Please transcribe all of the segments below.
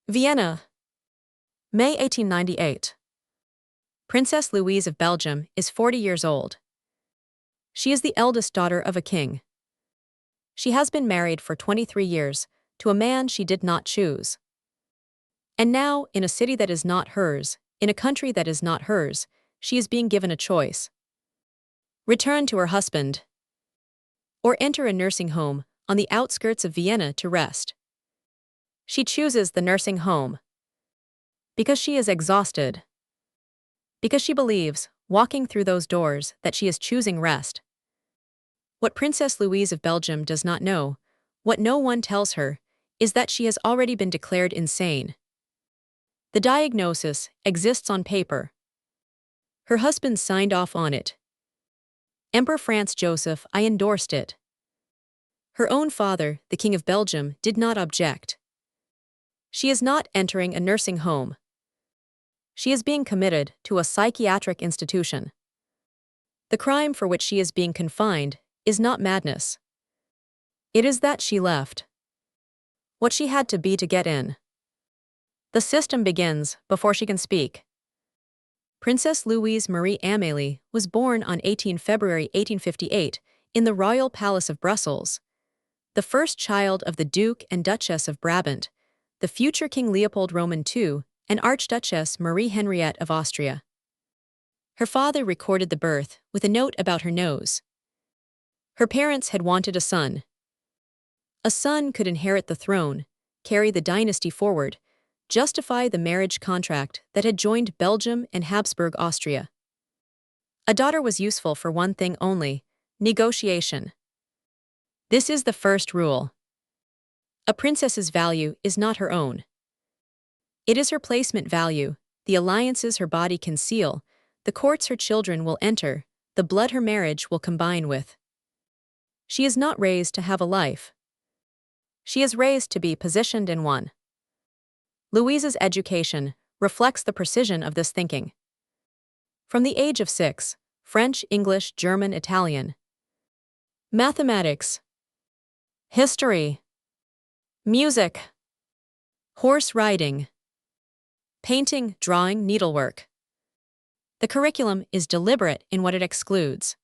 Vienna, May 1898. Princess Louise of Belgium is 40 years old. She is the eldest daughter of a king. She has been married for 23 years to a man she did not choose. And now, in a city that is not hers, in a country that is not hers, she is being given a choice. Return to her husband, or enter a nursing home on the outskirts of Vienna to rest. She chooses the nursing home because she is exhausted. Because she believes, walking through those doors, that she is choosing rest. What Princess Louise of Belgium does not know, what no one tells her, is that she has already been declared insane. The diagnosis exists on paper. Her husband signed off on it. Emperor Franz Joseph I endorsed it. Her own father, the King of Belgium, did not object. She is not entering a nursing home. She is being committed to a psychiatric institution. The crime for which she is being confined is not madness. It is that she left what she had to be to get in. The system begins before she can speak. Princess Louise Marie Amélie was born on 18 February 1858 in the Royal Palace of Brussels, the first child of the Duke and Duchess of Brabant, the future King Leopold II, and Archduchess Marie Henriette of Austria. Her father recorded the birth with a note about her nose. Her parents had wanted a son. A son could inherit the throne, carry the dynasty forward, justify the marriage contract that had joined Belgium and Habsburg Austria. A daughter was useful for one thing only: negotiation. This is the first rule. A princess's value is not her own. It is her placement value, the alliances her body can seal, the courts her children will enter, the blood her marriage will combine with. She is not raised to have a life. She is raised to be positioned in one. Louise's education reflects the precision of this thinking. From the age of 6, French, English, German, Italian, mathematics, history, music, horse riding, painting, drawing, needlework. The curriculum is deliberate in what it excludes.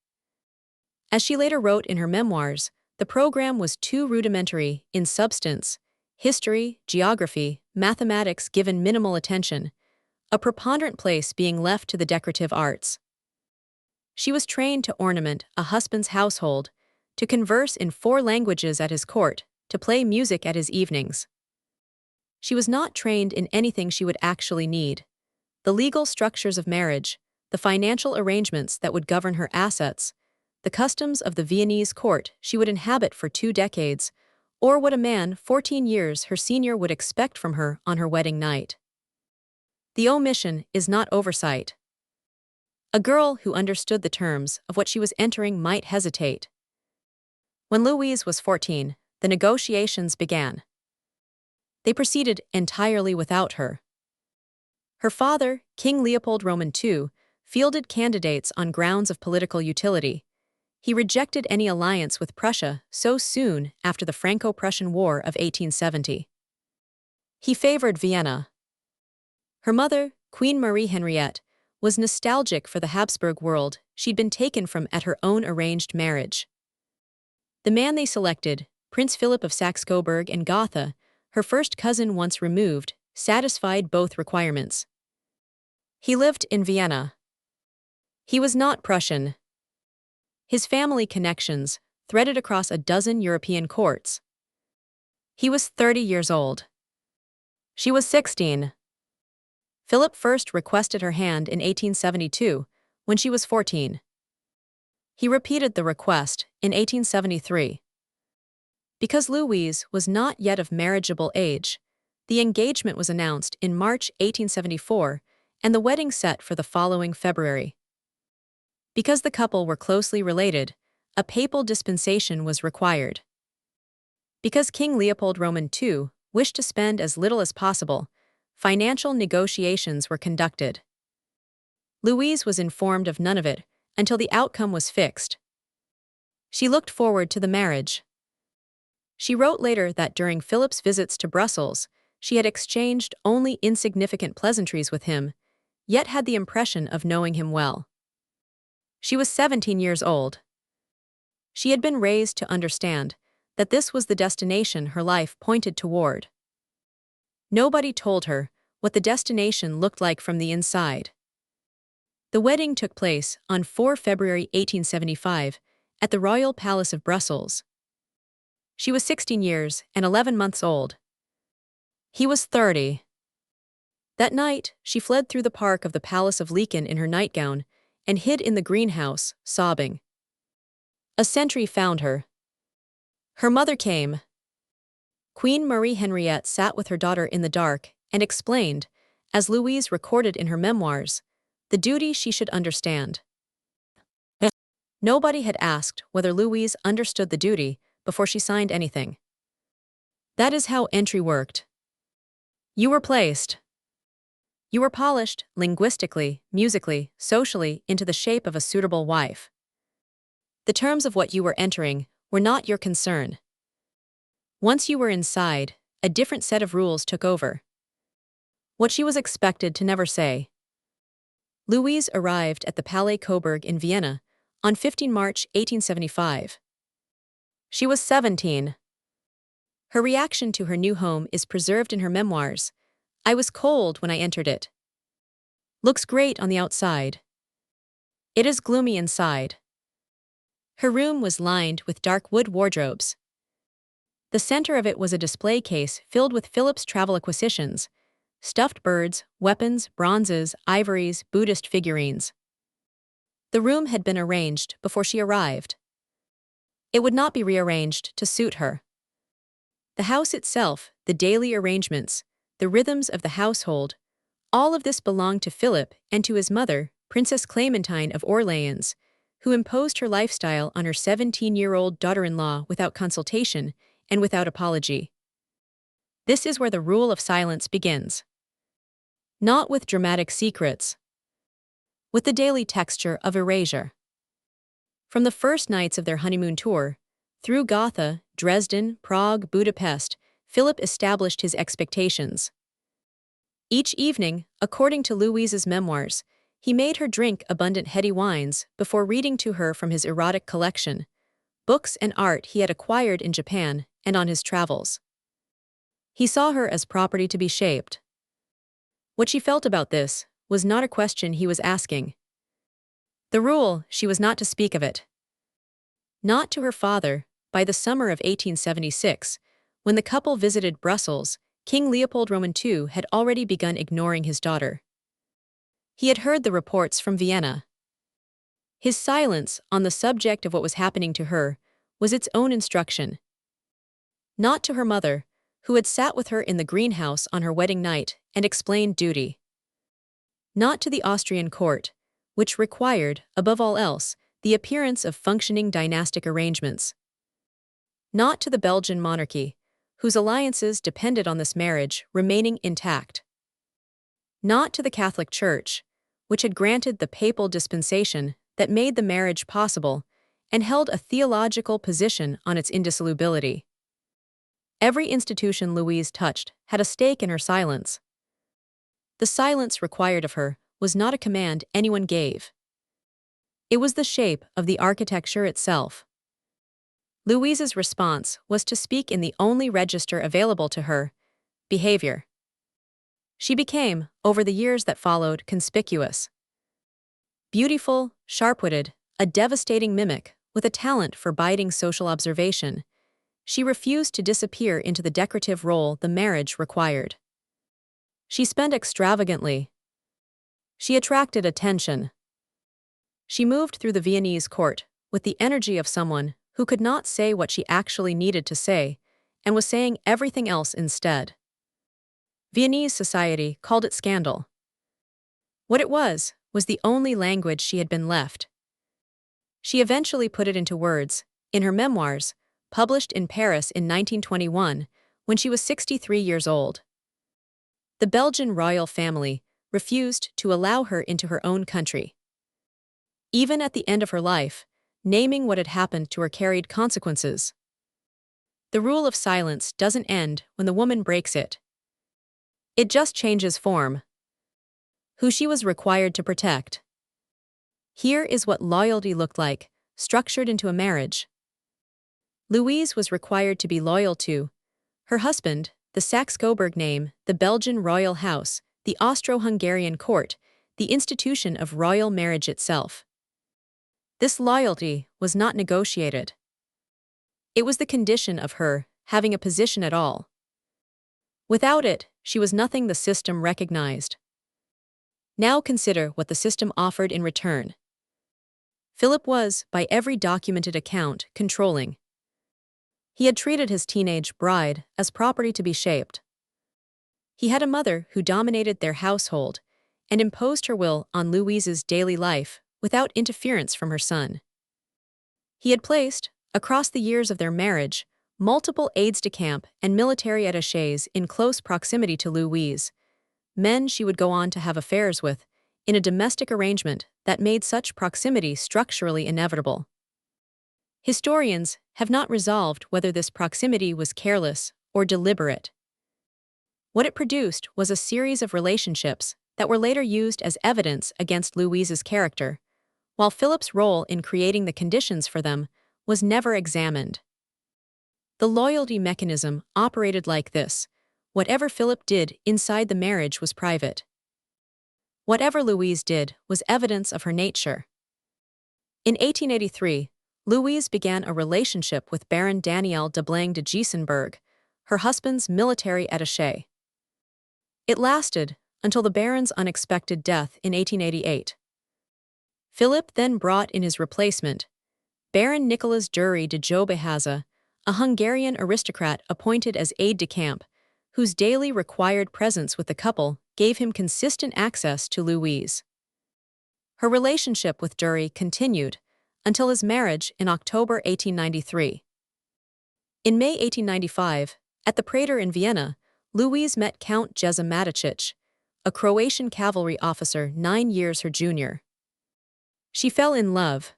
As she later wrote in her memoirs, the program was too rudimentary in substance: history, geography, mathematics given minimal attention, a preponderant place being left to the decorative arts. She was trained to ornament a husband's household, to converse in 4 languages at his court, to play music at his evenings. She was not trained in anything she would actually need: the legal structures of marriage, the financial arrangements that would govern her assets, the customs of the Viennese court she would inhabit for 2 decades, or what a man 14 years her senior would expect from her on her wedding night. The omission is not oversight. A girl who understood the terms of what she was entering might hesitate. When Louise was 14, the negotiations began. They proceeded entirely without her. Her father, King Leopold II, fielded candidates on grounds of political utility. He rejected any alliance with Prussia so soon after the Franco-Prussian War of 1870. He favored Vienna. Her mother, Queen Marie Henriette, was nostalgic for the Habsburg world she'd been taken from at her own arranged marriage. The man they selected, Prince Philipp of Saxe-Coburg and Gotha, her first cousin once removed, satisfied both requirements. He lived in Vienna. He was not Prussian. His family connections threaded across a dozen European courts. He was 30 years old. She was 16. Philip first requested her hand in 1872, when she was 14. He repeated the request in 1873. Because Louise was not yet of marriageable age, the engagement was announced in March 1874 and the wedding set for the following February. Because the couple were closely related, a papal dispensation was required. Because King Leopold II wished to spend as little as possible, financial negotiations were conducted. Louise was informed of none of it until the outcome was fixed. She looked forward to the marriage. She wrote later that during Philip's visits to Brussels, She had exchanged only insignificant pleasantries with him, yet had the impression of knowing him well. She was 17 years old. She had been raised to understand that this was the destination her life pointed toward. Nobody told her what the destination looked like from the inside. The wedding took place on 4 February 1875 at the Royal Palace of Brussels. She was 16 years and 11 months old. He was 30. That night, she fled through the park of the Palace of Leeken in her nightgown and hid in the greenhouse, sobbing. A sentry found her. Her mother came. Queen Marie Henriette sat with her daughter in the dark and explained, as Louise recorded in her memoirs, the duty she should understand. Nobody had asked whether Louise understood the duty before she signed anything. That is how entry worked. You were placed. You were polished, linguistically, musically, socially, into the shape of a suitable wife. The terms of what you were entering were not your concern. Once you were inside, a different set of rules took over. What she was expected to never say. Louise arrived at the Palais Coburg in Vienna on 15 March 1875. She was 17. Her reaction to her new home is preserved in her memoirs. I was cold when I entered it. Looks great on the outside. It is gloomy inside. Her room was lined with dark wood wardrobes. The center of it was a display case filled with Philipp's travel acquisitions, stuffed birds, weapons, bronzes, ivories, Buddhist figurines. The room had been arranged before she arrived. It would not be rearranged to suit her. The house itself, the daily arrangements, the rhythms of the household, all of this belonged to Philipp and to his mother, Princess Clementine of Orleans, who imposed her lifestyle on her 17-year-old daughter-in-law without consultation and without apology. This is where the rule of silence begins. Not with dramatic secrets. With the daily texture of erasure. From the first nights of their honeymoon tour, through Gotha, Dresden, Prague, Budapest, Philipp established his expectations. Each evening, according to Louise's memoirs, he made her drink abundant heady wines before reading to her from his erotic collection, books and art he had acquired in Japan and on his travels. He saw her as property to be shaped. What she felt about this was not a question he was asking. The rule, she was not to speak of it. Not to her father. By the summer of 1876, when the couple visited Brussels, King Leopold II had already begun ignoring his daughter. He had heard the reports from Vienna. His silence on the subject of what was happening to her was its own instruction. Not to her mother, who had sat with her in the greenhouse on her wedding night and explained duty. Not to the Austrian court, which required, above all else, the appearance of functioning dynastic arrangements. Not to the Belgian monarchy, whose alliances depended on this marriage remaining intact. Not to the Catholic Church, which had granted the papal dispensation that made the marriage possible and held a theological position on its indissolubility. Every institution Louise touched had a stake in her silence. The silence required of her was not a command anyone gave. It was the shape of the architecture itself. Louise's response was to speak in the only register available to her, behavior. She became, over the years that followed, conspicuous. Beautiful, sharp-witted, a devastating mimic with a talent for biting social observation, she refused to disappear into the decorative role the marriage required. She spent extravagantly. She attracted attention. She moved through the Viennese court with the energy of someone who could not say what she actually needed to say and was saying everything else instead. Viennese society called it scandal. What it was the only language she had been left. She eventually put it into words, in her memoirs, published in Paris in 1921, when she was 63 years old. The Belgian royal family refused to allow her into her own country. Even at the end of her life, naming what had happened to her carried consequences. The rule of silence doesn't end when the woman breaks it. It just changes form. Who she was required to protect. Here is what loyalty looked like, structured into a marriage. Louise was required to be loyal to her husband, the Saxe-Coburg name, the Belgian royal house, the Austro-Hungarian court, the institution of royal marriage itself. This loyalty was not negotiated. It was the condition of her having a position at all. Without it, she was nothing the system recognized. Now consider what the system offered in return. Philip was, by every documented account, controlling. He had treated his teenage bride as property to be shaped. He had a mother who dominated their household and imposed her will on Louise's daily life without interference from her son. He had placed, across the years of their marriage, multiple aides-de-camp and military attachés in close proximity to Louise, men she would go on to have affairs with, in a domestic arrangement that made such proximity structurally inevitable. Historians have not resolved whether this proximity was careless or deliberate. What it produced was a series of relationships that were later used as evidence against Louise's character, while Philip's role in creating the conditions for them was never examined. The loyalty mechanism operated like this: whatever Philip did inside the marriage was private. Whatever Louise did was evidence of her nature. In 1883, Louise began a relationship with Baron Daniel de Blange de Giesenberg, her husband's military attaché. It lasted until the Baron's unexpected death in 1888. Philip then brought in his replacement, Baron Nicolas Dury de Jobehaza, a Hungarian aristocrat appointed as aide-de-camp, whose daily required presence with the couple gave him consistent access to Louise. Her relationship with Dury continued until his marriage in October 1893. In May 1895, at the Prater in Vienna, Louise met Count Jeza Maticic, a Croatian cavalry officer 9 years her junior. She fell in love.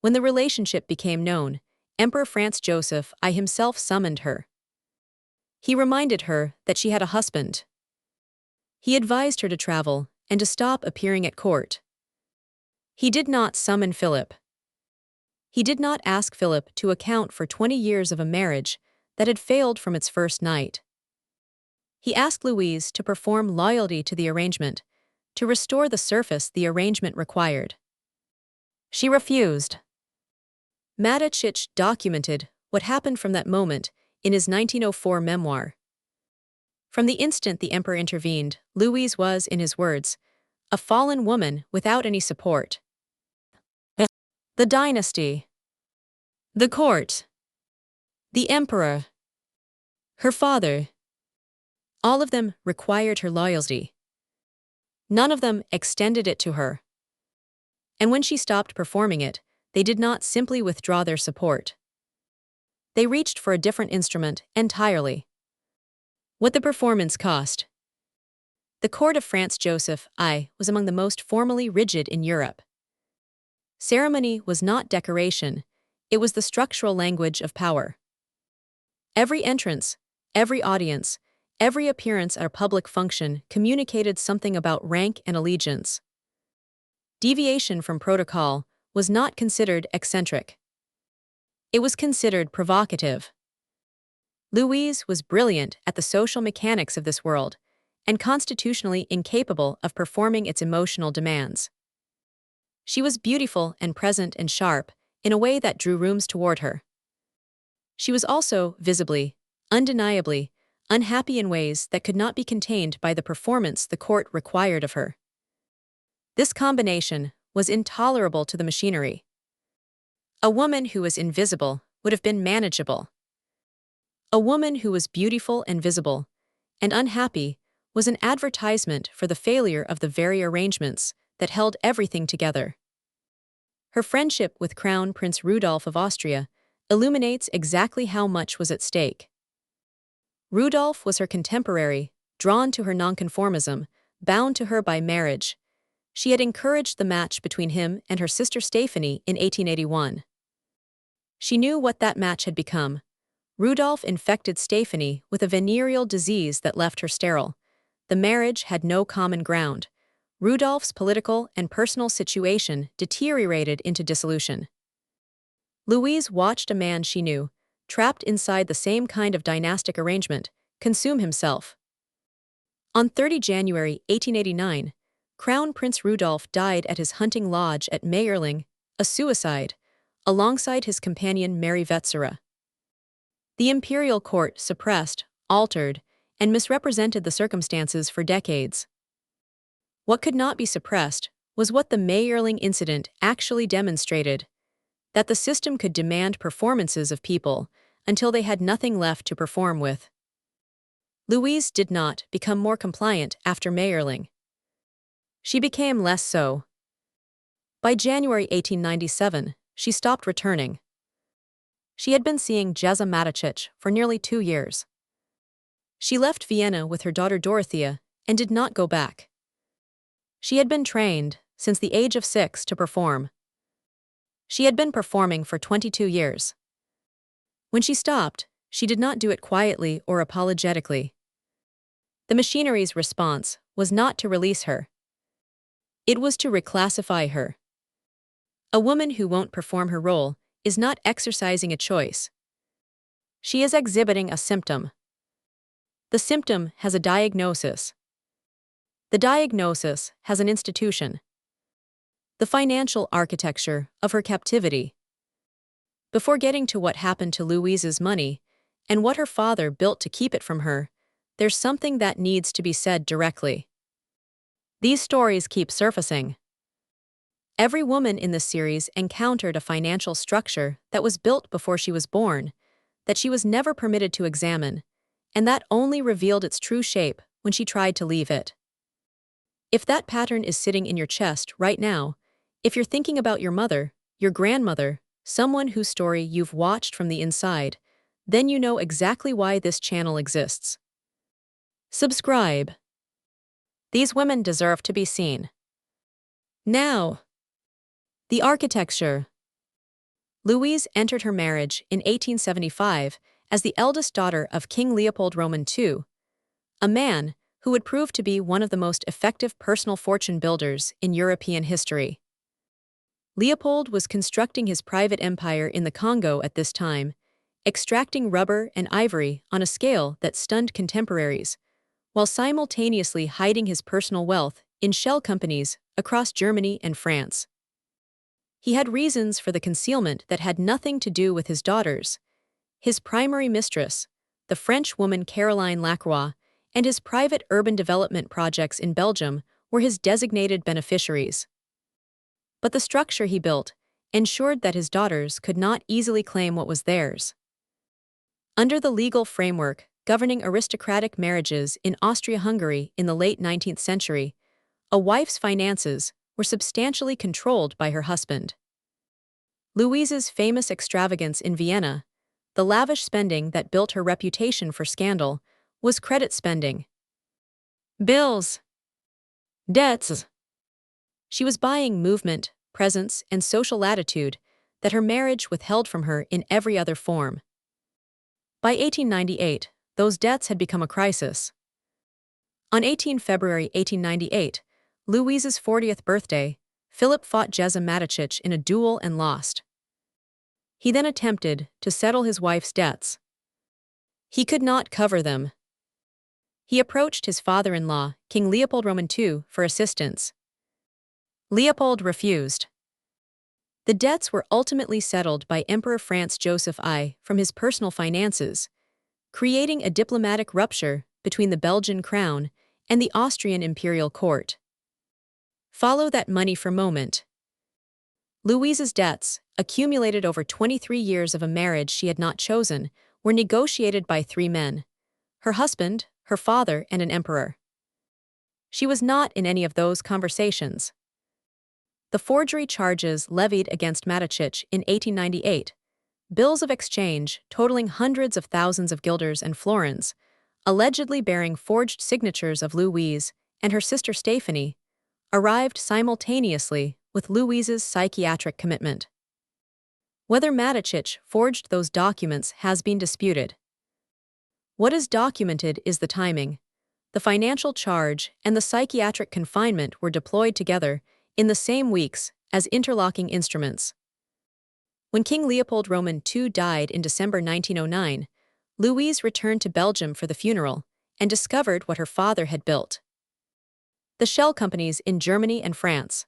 When the relationship became known, Emperor Franz Joseph I himself summoned her. He reminded her that she had a husband. He advised her to travel and to stop appearing at court. He did not summon Philip. He did not ask Philip to account for 20 years of a marriage that had failed from its first night. He asked Louise to perform loyalty to the arrangement, to restore the surface the arrangement required. She refused. Maticic documented what happened from that moment in his 1904 memoir. From the instant the emperor intervened, Louise was, in his words, a fallen woman without any support. The dynasty, the court, the emperor, her father, all of them required her loyalty. None of them extended it to her. And when she stopped performing it, they did not simply withdraw their support. They reached for a different instrument entirely. What the performance cost. The court of Franz Joseph I was among the most formally rigid in Europe. Ceremony was not decoration, it was the structural language of power. Every entrance, every audience, every appearance at a public function communicated something about rank and allegiance. Deviation from protocol was not considered eccentric. It was considered provocative. Louise was brilliant at the social mechanics of this world, and constitutionally incapable of performing its emotional demands. She was beautiful and present and sharp in a way that drew rooms toward her. She was also, visibly, undeniably, unhappy in ways that could not be contained by the performance the court required of her. This combination was intolerable to the machinery. A woman who was invisible would have been manageable. A woman who was beautiful and visible, and unhappy, was an advertisement for the failure of the very arrangements that held everything together. Her friendship with Crown Prince Rudolph of Austria illuminates exactly how much was at stake. Rudolph was her contemporary, drawn to her nonconformism, bound to her by marriage. She had encouraged the match between him and her sister Stephanie in 1881. She knew what that match had become: Rudolph infected Stephanie with a venereal disease that left her sterile. The marriage had no common ground. Rudolph's political and personal situation deteriorated into dissolution. Louise watched a man she knew, trapped inside the same kind of dynastic arrangement, consume himself. On 30 January 1889, Crown Prince Rudolph died at his hunting lodge at Mayerling, a suicide, alongside his companion Mary Vetsera. The imperial court suppressed, altered, and misrepresented the circumstances for decades. What could not be suppressed was what the Mayerling incident actually demonstrated: that the system could demand performances of people until they had nothing left to perform with. Louise did not become more compliant after Mayerling. She became less so. By January 1897, she stopped returning. She had been seeing Jeza Matichich for nearly 2 years. She left Vienna with her daughter Dorothea and did not go back. She had been trained, since the age of 6, to perform. She had been performing for 22 years. When she stopped, she did not do it quietly or apologetically. The machinery's response was not to release her. It was to reclassify her. A woman who won't perform her role is not exercising a choice. She is exhibiting a symptom. The symptom has a diagnosis. The diagnosis has an institution. The financial architecture of her captivity. Before getting to what happened to Louise's money and what her father built to keep it from her, there's something that needs to be said directly. These stories keep surfacing. Every woman in this series encountered a financial structure that was built before she was born, that she was never permitted to examine, and that only revealed its true shape when she tried to leave it. If that pattern is sitting in your chest right now, if you're thinking about your mother, your grandmother, someone whose story you've watched from the inside, then you know exactly why this channel exists. Subscribe. These women deserve to be seen. Now, the architecture. Louise entered her marriage in 1875 as the eldest daughter of King Leopold II, a man who would prove to be one of the most effective personal fortune builders in European history. Leopold was constructing his private empire in the Congo at this time, extracting rubber and ivory on a scale that stunned contemporaries, while simultaneously hiding his personal wealth in shell companies across Germany and France. He had reasons for the concealment that had nothing to do with his daughters. His primary mistress, the French woman Caroline Lacroix, and his private urban development projects in Belgium were his designated beneficiaries. But the structure he built ensured that his daughters could not easily claim what was theirs. Under the legal framework governing aristocratic marriages in Austria-Hungary in the late 19th century, a wife's finances were substantially controlled by her husband. Louise's famous extravagance in Vienna, the lavish spending that built her reputation for scandal, was credit spending. Bills. Debts. She was buying movement, presence, and social latitude that her marriage withheld from her in every other form. By 1898, those debts had become a crisis. On 18 February 1898, Louise's 40th birthday, Philipp fought Jeza Matichich in a duel and lost. He then attempted to settle his wife's debts. He could not cover them. He approached his father-in-law, King Leopold II, for assistance. Leopold refused. The debts were ultimately settled by Emperor Franz Joseph I from his personal finances, creating a diplomatic rupture between the Belgian crown and the Austrian imperial court. Follow that money for a moment. Louise's debts, accumulated over 23 years of a marriage she had not chosen, were negotiated by 3 men: her husband, her father, and an emperor. She was not in any of those conversations. The forgery charges levied against Matichich in 1898, bills of exchange totaling hundreds of thousands of guilders and florins, allegedly bearing forged signatures of Louise and her sister Stephanie, arrived simultaneously with Louise's psychiatric commitment. Whether Matichich forged those documents has been disputed. What is documented is the timing. The financial charge and the psychiatric confinement were deployed together in the same weeks as interlocking instruments. When King Leopold II died in December 1909, Louise returned to Belgium for the funeral and discovered what her father had built. The shell companies in Germany and France.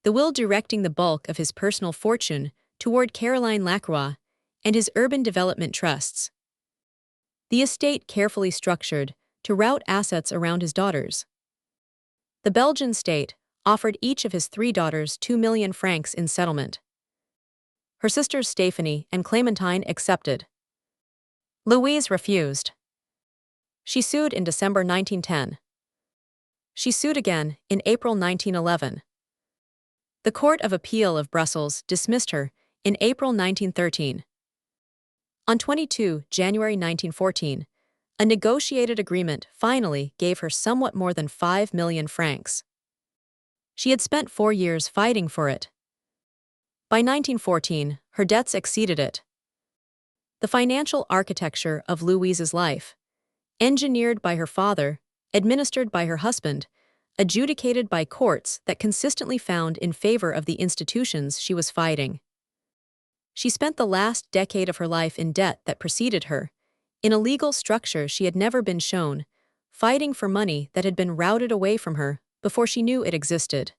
The will directing the bulk of his personal fortune toward Caroline Lacroix and his urban development trusts. The estate carefully structured to route assets around his daughters. The Belgian state offered each of his 3 daughters 2 million francs in settlement. Her sisters Stephanie and Clementine accepted. Louise refused. She sued in December 1910. She sued again in April 1911. The Court of Appeal of Brussels dismissed her in April 1913. On 22 January 1914, a negotiated agreement finally gave her somewhat more than 5 million francs. She had spent 4 years fighting for it. By 1914, her debts exceeded it. The financial architecture of Louise's life, engineered by her father, administered by her husband, adjudicated by courts that consistently found in favor of the institutions she was fighting. She spent the last decade of her life in debt that preceded her, in a legal structure she had never been shown, fighting for money that had been routed away from her before she knew it existed.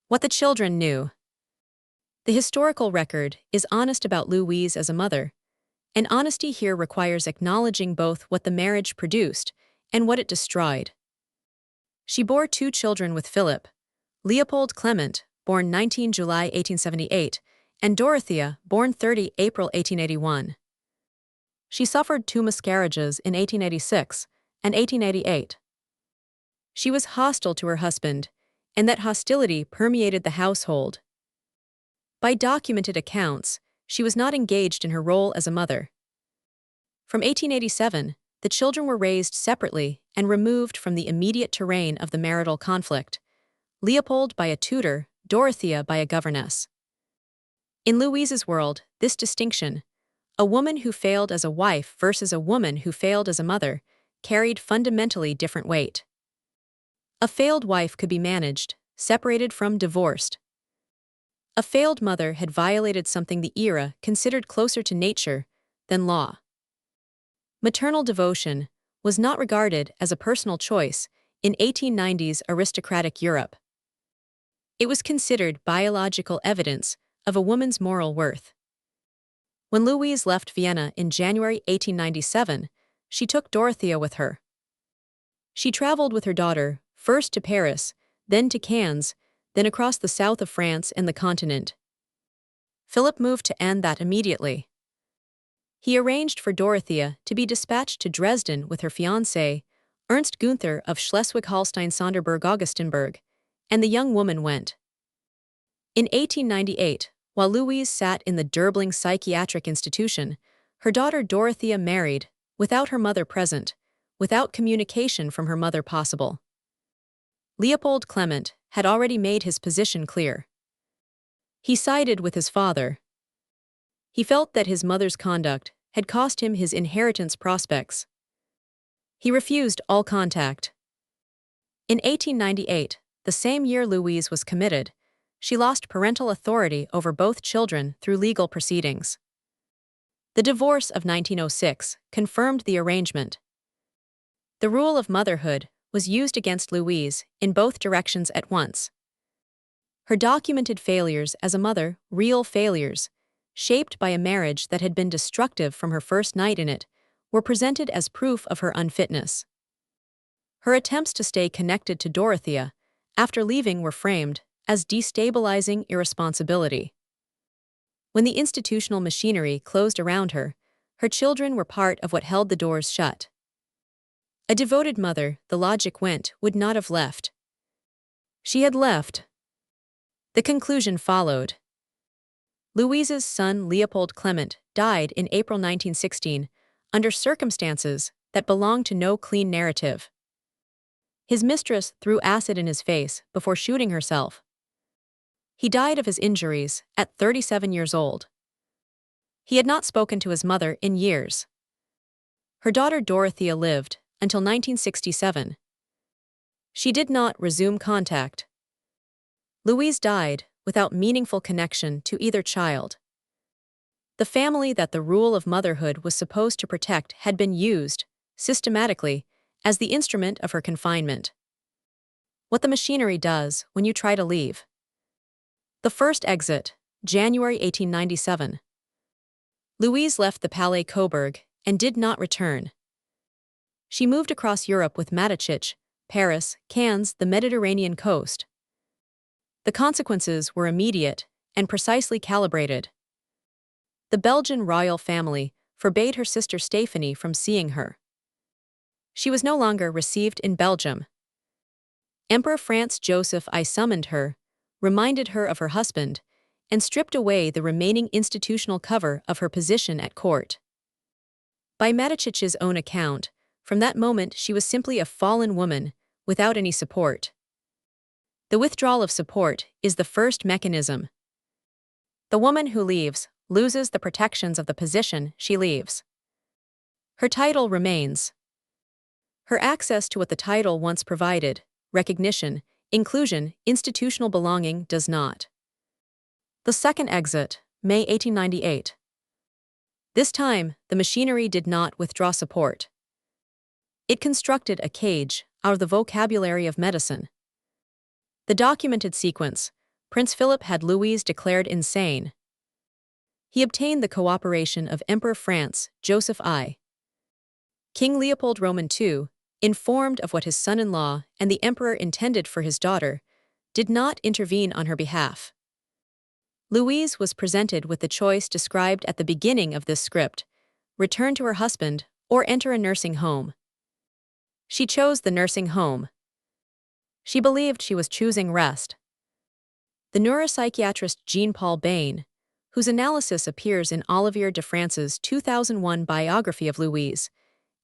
What the children knew. The historical record is honest about Louise as a mother, and honesty here requires acknowledging both what the marriage produced and what it destroyed. She bore 2 children with Philipp, Leopold Clement, born 19 July 1878, and Dorothea, born 30 April 1881. She suffered 2 miscarriages in 1886 and 1888. She was hostile to her husband, and that hostility permeated the household. By documented accounts, she was not engaged in her role as a mother. From 1887, the children were raised separately and removed from the immediate terrain of the marital conflict, Leopold by a tutor, Dorothea by a governess. In Louise's world, this distinction, a woman who failed as a wife versus a woman who failed as a mother, carried fundamentally different weight. A failed wife could be managed, separated from divorced. A failed mother had violated something the era considered closer to nature than law. Maternal devotion was not regarded as a personal choice in 1890s aristocratic Europe. It was considered biological evidence of a woman's moral worth. When Louise left Vienna in January 1897, she took Dorothea with her. She traveled with her daughter, first to Paris, then to Cannes, then across the south of France and the continent. Philipp moved to end that immediately. He arranged for Dorothea to be dispatched to Dresden with her fiancé, Ernst Günther of Schleswig-Holstein-Sonderburg-Augustenburg, and the young woman went. In 1898, while Louise sat in the Derbling psychiatric institution, her daughter Dorothea married, without her mother present, without communication from her mother possible. Leopold Clement had already made his position clear. He sided with his father. He felt that his mother's conduct had cost him his inheritance prospects. He refused all contact. In 1898, the same year Louise was committed, she lost parental authority over both children through legal proceedings. The divorce of 1906 confirmed the arrangement. The rule of motherhood was used against Louise in both directions at once. Her documented failures as a mother, real failures, shaped by a marriage that had been destructive from her first night in it, were presented as proof of her unfitness. Her attempts to stay connected to Dorothea after leaving were framed as destabilizing irresponsibility. When the institutional machinery closed around her, her children were part of what held the doors shut. A devoted mother, the logic went, would not have left. She had left. The conclusion followed. Louise's son Leopold Clement died in April 1916 under circumstances that belong to no clean narrative. His mistress threw acid in his face before shooting herself. He died of his injuries at 37 years old. He had not spoken to his mother in years. Her daughter Dorothea lived until 1967. She did not resume contact. Louise died without meaningful connection to either child. The family that the rule of motherhood was supposed to protect had been used, systematically, as the instrument of her confinement. What the machinery does when you try to leave. The first exit, January 1897. Louise left the Palais Coburg and did not return. She moved across Europe with Matichich, Paris, Cannes, the Mediterranean coast. The consequences were immediate and precisely calibrated. The Belgian royal family forbade her sister Stephanie from seeing her. She was no longer received in Belgium. Emperor Franz Joseph I summoned her, reminded her of her husband, and stripped away the remaining institutional cover of her position at court. By Matichich's own account, from that moment she was simply a fallen woman, without any support. The withdrawal of support is the first mechanism. The woman who leaves loses the protections of the position she leaves. Her title remains. Her access to what the title once provided, recognition, inclusion, institutional belonging, does not. The second exit, May 1898. This time, the machinery did not withdraw support. It constructed a cage out of the vocabulary of medicine. The documented sequence: Prince Philipp had Louise declared insane. He obtained the cooperation of Emperor Franz Joseph I. King Leopold II, informed of what his son-in-law and the emperor intended for his daughter, did not intervene on her behalf. Louise was presented with the choice described at the beginning of this script: return to her husband or enter a nursing home. She chose the nursing home. She believed she was choosing rest. The neuropsychiatrist Jean-Paul Bain, whose analysis appears in Olivier de France's 2001 biography of Louise,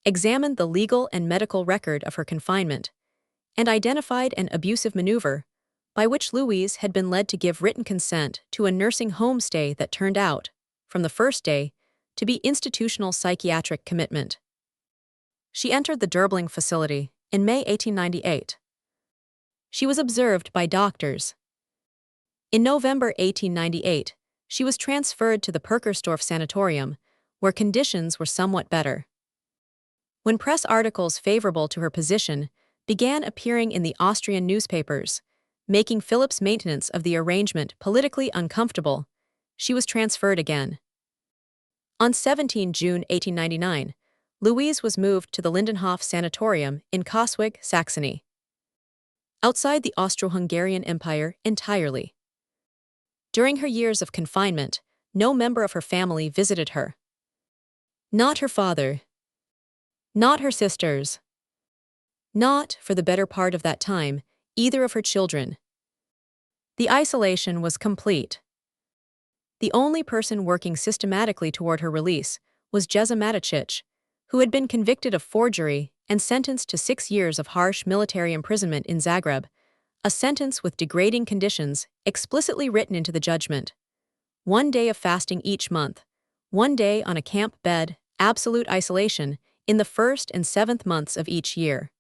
examined the legal and medical record of her confinement, and identified an abusive maneuver by which Louise had been led to give written consent to a nursing home stay that turned out, from the first day, to be institutional psychiatric commitment. She entered the Derbling facility in May 1898. She was observed by doctors. In November 1898, she was transferred to the Perkersdorf Sanatorium, where conditions were somewhat better. When press articles favorable to her position began appearing in the Austrian newspapers, making Philipp's maintenance of the arrangement politically uncomfortable, she was transferred again. On 17 June 1899, Louise was moved to the Lindenhof Sanatorium in Coswig, Saxony, outside the Austro-Hungarian Empire entirely. During her years of confinement, no member of her family visited her. Not her father. Not her sisters. Not, for the better part of that time, either of her children. The isolation was complete. The only person working systematically toward her release was Jeza Matichich, who had been convicted of forgery and sentenced to 6 years of harsh military imprisonment in Zagreb, a sentence with degrading conditions explicitly written into the judgment. 1 day of fasting each month, 1 day on a camp bed, absolute isolation, in the 1st and 7th months of each year.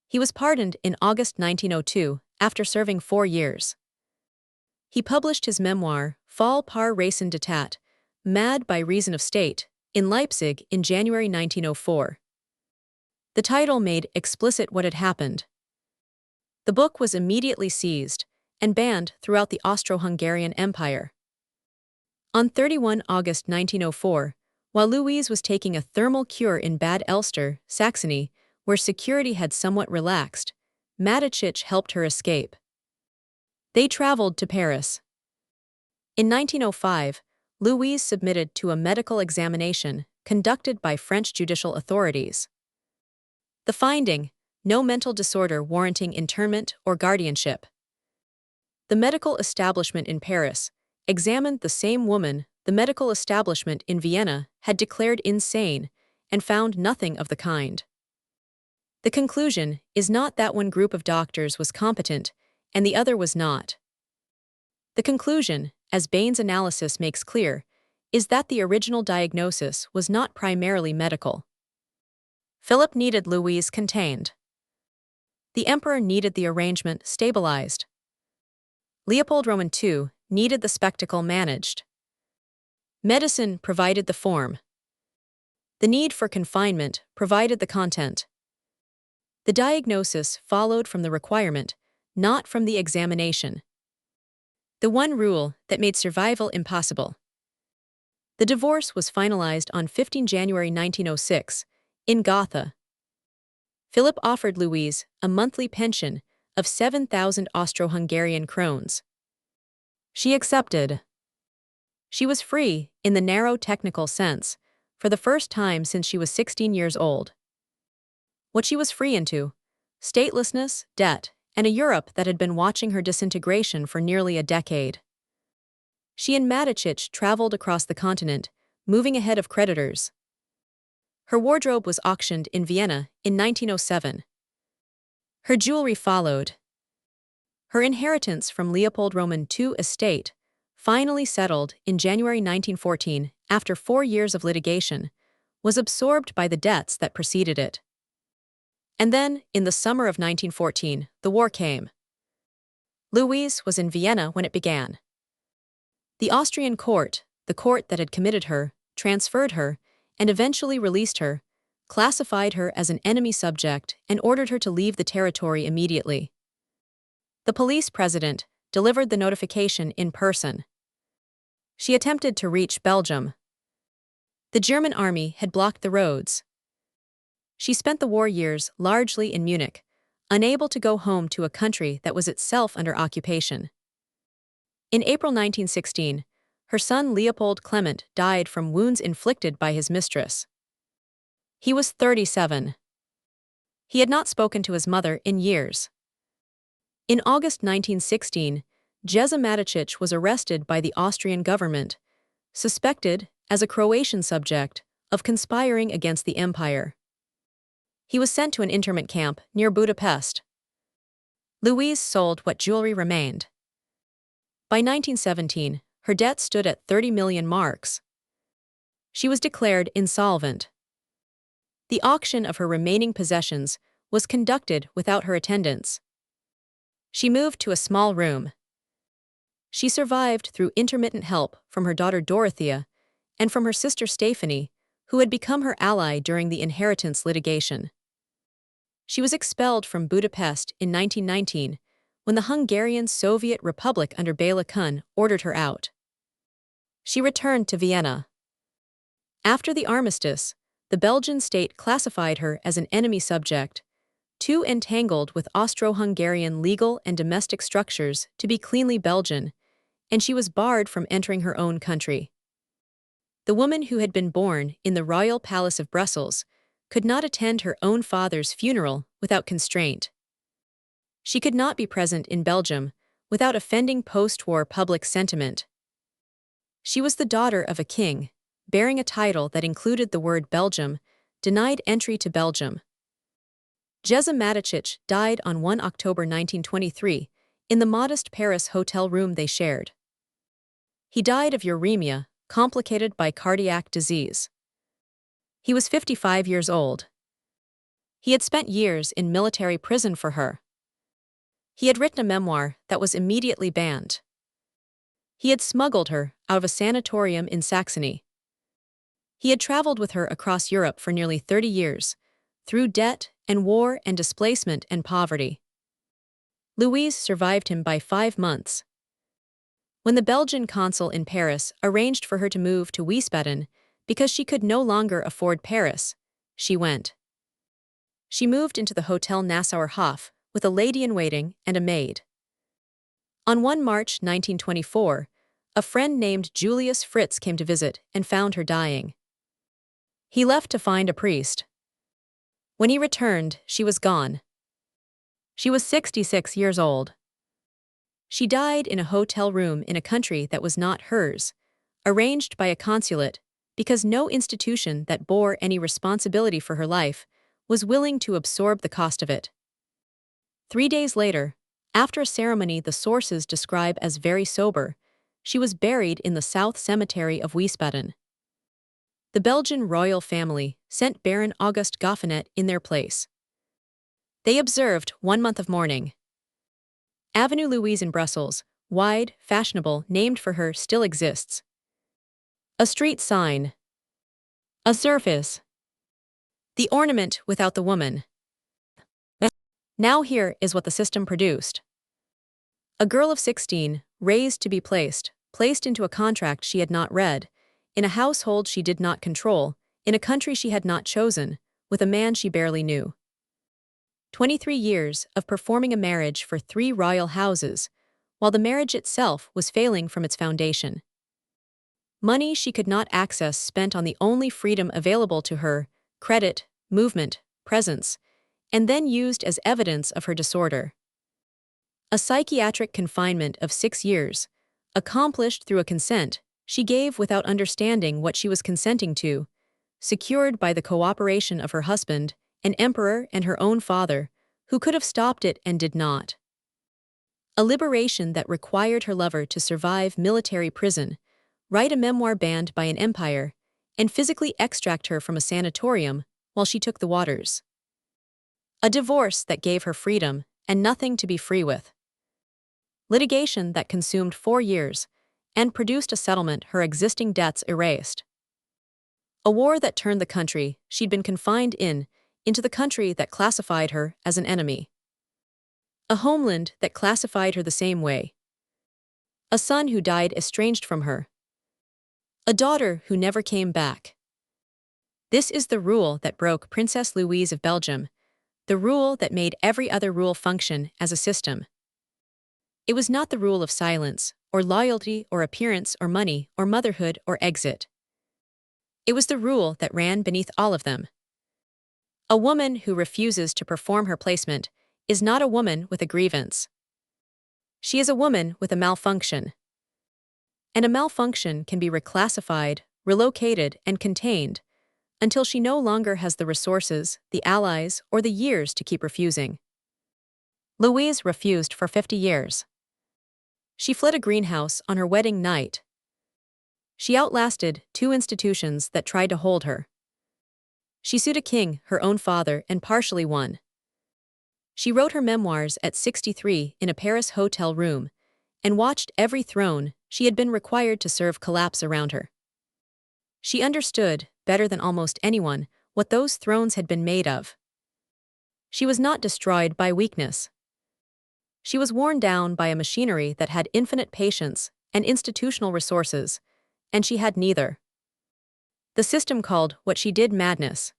He was pardoned in August 1902 after serving 4 years. He published his memoir, Fall par Racine d'Etat, Mad by Reason of State, in Leipzig in January 1904. The title made explicit what had happened. The book was immediately seized and banned throughout the Austro-Hungarian Empire. On 31 August 1904, while Louise was taking a thermal cure in Bad Elster, Saxony, where security had somewhat relaxed, Matichich helped her escape. They traveled to Paris. In 1905, Louise submitted to a medical examination conducted by French judicial authorities. The finding: no mental disorder warranting internment or guardianship. The medical establishment in Paris examined the same woman the medical establishment in Vienna had declared insane and found nothing of the kind. The conclusion is not that one group of doctors was competent and the other was not. The conclusion, as Bain's analysis makes clear, is that the original diagnosis was not primarily medical. Philip needed Louise contained. The emperor needed the arrangement stabilized. Leopold II needed the spectacle managed. Medicine provided the form. The need for confinement provided the content. The diagnosis followed from the requirement, not from the examination. The one rule that made survival impossible. The divorce was finalized on 15 January 1906, in Gotha. Philip offered Louise a monthly pension of 7,000 Austro-Hungarian krones. She accepted. She was free, in the narrow technical sense, for the first time since she was 16 years old. What she was free into: statelessness, debt, and a Europe that had been watching her disintegration for nearly a decade. She and Matichich traveled across the continent, moving ahead of creditors. Her wardrobe was auctioned in Vienna in 1907. Her jewelry followed. Her inheritance from Leopold II estate, finally settled in January 1914 after 4 years of litigation, was absorbed by the debts that preceded it. And then, in the summer of 1914, the war came. Louise was in Vienna when it began. The Austrian court, the court that had committed her, transferred her, and eventually released her, classified her as an enemy subject and ordered her to leave the territory immediately. The police president delivered the notification in person. She attempted to reach Belgium. The German army had blocked the roads. She spent the war years largely in Munich, unable to go home to a country that was itself under occupation. In April 1916, her son Leopold Clement died from wounds inflicted by his mistress. He was 37. He had not spoken to his mother in years. In August 1916, Jeza Matichich was arrested by the Austrian government, suspected, as a Croatian subject, of conspiring against the empire. He was sent to an internment camp near Budapest. Louise sold what jewelry remained. By 1917, her debt stood at 30 million marks. She was declared insolvent. The auction of her remaining possessions was conducted without her attendance. She moved to a small room. She survived through intermittent help from her daughter Dorothea and from her sister Stephanie, who had become her ally during the inheritance litigation. She was expelled from Budapest in 1919 when the Hungarian Soviet Republic under Bela Kun ordered her out. She returned to Vienna. After the armistice, the Belgian state classified her as an enemy subject, too entangled with Austro-Hungarian legal and domestic structures to be cleanly Belgian, and she was barred from entering her own country. The woman who had been born in the royal palace of Brussels could not attend her own father's funeral without constraint. She could not be present in Belgium without offending post-war public sentiment. She was the daughter of a king, bearing a title that included the word Belgium, denied entry to Belgium. Jeza Matichich died on 1 October 1923 in the modest Paris hotel room they shared. He died of uremia, complicated by cardiac disease. He was 55 years old. He had spent years in military prison for her. He had written a memoir that was immediately banned. He had smuggled her out of a sanatorium in Saxony. He had traveled with her across Europe for nearly 30 years, through debt and war and displacement and poverty. Louise survived him by 5 months. When the Belgian consul in Paris arranged for her to move to Wiesbaden because she could no longer afford Paris, she went. She moved into the Hotel Nassauer Hof with a lady-in-waiting and a maid. On 1 March 1924, a friend named Julius Fritz came to visit and found her dying. He left to find a priest. When he returned, she was gone. She was 66 years old. She died in a hotel room in a country that was not hers, arranged by a consulate, because no institution that bore any responsibility for her life was willing to absorb the cost of it. 3 days later, After a ceremony the sources describe as very sober, she was buried in the South Cemetery of Wiesbaden. The Belgian royal family sent Baron August Goffinet in their place. They observed 1 month of mourning. Avenue Louise in Brussels, wide, fashionable, named for her, still exists. A street sign. A surface. The ornament without the woman. Now here is what the system produced. A girl of 16, raised to be placed into a contract she had not read, in a household she did not control, in a country she had not chosen, with a man she barely knew. 23 years of performing a marriage for 3 royal houses, while the marriage itself was failing from its foundation. Money she could not access spent on the only freedom available to her, credit, movement, presence, and then used as evidence of her disorder. A psychiatric confinement of 6 years, accomplished through a consent she gave without understanding what she was consenting to, secured by the cooperation of her husband, an emperor, and her own father, who could have stopped it and did not. A liberation that required her lover to survive military prison, write a memoir banned by an empire, and physically extract her from a sanatorium while she took the waters. A divorce that gave her freedom and nothing to be free with. Litigation that consumed 4 years and produced a settlement her existing debts erased. A war that turned the country she'd been confined in into the country that classified her as an enemy. A homeland that classified her the same way. A son who died estranged from her. A daughter who never came back. This is the rule that broke Princess Louise of Belgium, the rule that made every other rule function as a system. It was not the rule of silence, or loyalty, or appearance, or money, or motherhood, or exit. It was the rule that ran beneath all of them. A woman who refuses to perform her placement is not a woman with a grievance. She is a woman with a malfunction. And a malfunction can be reclassified, relocated, and contained until she no longer has the resources, the allies, or the years to keep refusing. Louise refused for 50 years. She fled a greenhouse on her wedding night. She outlasted 2 institutions that tried to hold her. She sued a king, her own father, and partially won. She wrote her memoirs at 63 in a Paris hotel room and watched every throne she had been required to serve collapse around her. She understood, better than almost anyone, what those thrones had been made of. She was not destroyed by weakness. She was worn down by a machinery that had infinite patience and institutional resources, and she had neither. The system called what she did madness.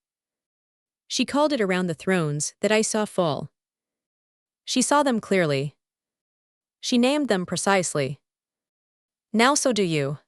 She called it around the thrones that I saw fall. She saw them clearly. She named them precisely. Now so do you.